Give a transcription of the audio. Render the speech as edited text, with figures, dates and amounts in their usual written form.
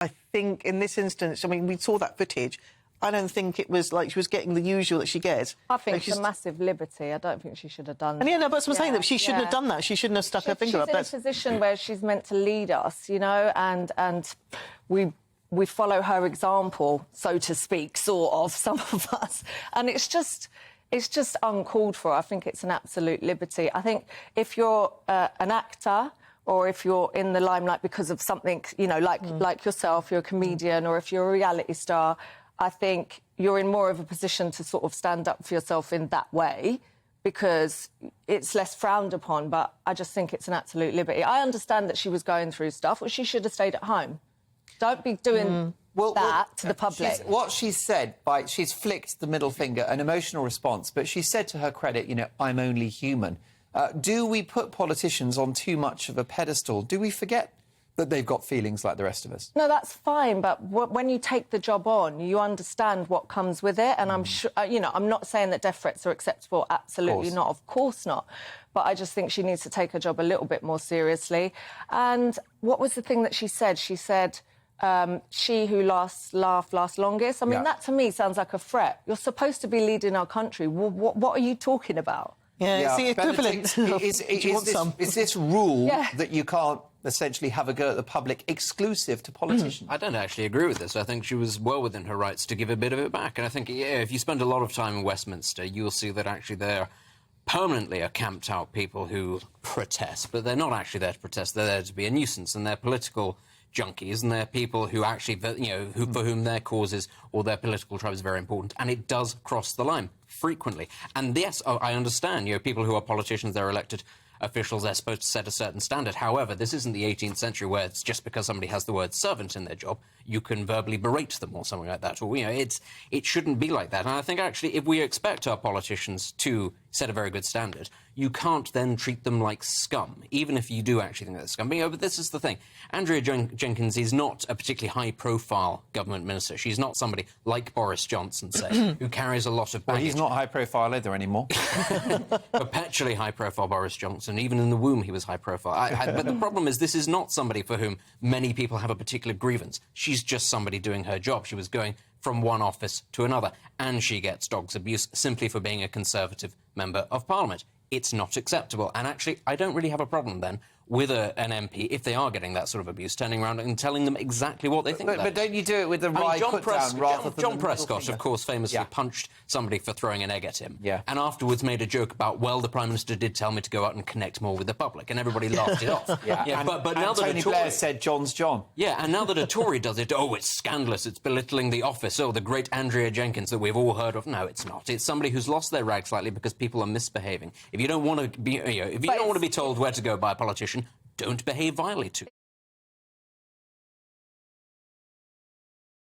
I think in this instance, I mean, we saw that footage. I don't think it was like she was getting the usual that she gets. I think it's a massive liberty. I don't think she should have done that. And yeah, no, but I'm saying that she shouldn't have done that. She shouldn't have stuck her finger up. She's in a position where she's meant to lead us, you know, and we follow her example, so to speak, sort of, some of us. And it's just uncalled for. I think it's an absolute liberty. I think if you're an actor or if you're in the limelight because of something, you know, like yourself, you're a comedian, or if you're a reality star, I think you're in more of a position to sort of stand up for yourself in that way because it's less frowned upon, but I just think it's an absolute liberty. I understand that she was going through stuff, but she should have stayed at home. Don't be doing that to the public. What she said, she's flicked the middle finger, an emotional response, but she said to her credit, you know, I'm only human. Do we put politicians on too much of a pedestal? Do we forget that they've got feelings like the rest of us? No, that's fine, but when you take the job on, you understand what comes with it, and I'm sure, you know, I'm not saying that death threats are acceptable, absolutely not, of course not, but I just think she needs to take her job a little bit more seriously. And what was the thing that she said? She said, she who lasts longest. I mean, that to me sounds like a threat. You're supposed to be leading our country. What are you talking about? Yeah, it's the equivalent. Is this rule that you can't essentially have a go at the public exclusive to politicians? I don't actually agree with this. I think she was well within her rights to give a bit of it back. And I think, if you spend a lot of time in Westminster, you'll see that actually there permanently are camped out people who protest, but they're not actually there to protest. They're there to be a nuisance, and they're political junkies, and they're people who actually, you know, for whom their causes or their political tribe is very important, and it does cross the line frequently. And yes, I understand, you know, people who are politicians, they're elected officials, they're supposed to set a certain standard. However, this isn't the 18th century where it's just because somebody has the word servant in their job, you can verbally berate them or something like that. Or, you know, it shouldn't be like that. And I think, actually, if we expect our politicians to set a very good standard, you can't then treat them like scum, even if you do actually think they're scum. But this is the thing. Andrea Jenkyns is not a particularly high-profile government minister. She's not somebody like Boris Johnson, say, who carries a lot of baggage. Well, he's not high-profile either anymore. Perpetually high-profile Boris Johnson. Even in the womb, he was high-profile. But the problem is, this is not somebody for whom many people have a particular grievance. She's just somebody doing her job. She was going from one office to another, and she gets dog's abuse simply for being a Conservative member of Parliament. It's not acceptable. And actually, I don't really have a problem then with an MP, if they are getting that sort of abuse, turning around and telling them exactly what they think of that. But don't you do it with the right put-down rather than John Prescott, of course, famously punched somebody for throwing an egg at him. And afterwards made a joke about, well, the Prime Minister did tell me to go out and connect more with the public, and everybody laughed it off. But now that Tony Blair said John's John. Yeah, and now that a Tory does it, oh, it's scandalous, it's belittling the office, oh, the great Andrea Jenkyns that we've all heard of. No, it's not. It's somebody who's lost their rag slightly because people are misbehaving. If you don't want to be, if you don't want to be told where to go by a politician, don't behave vilely to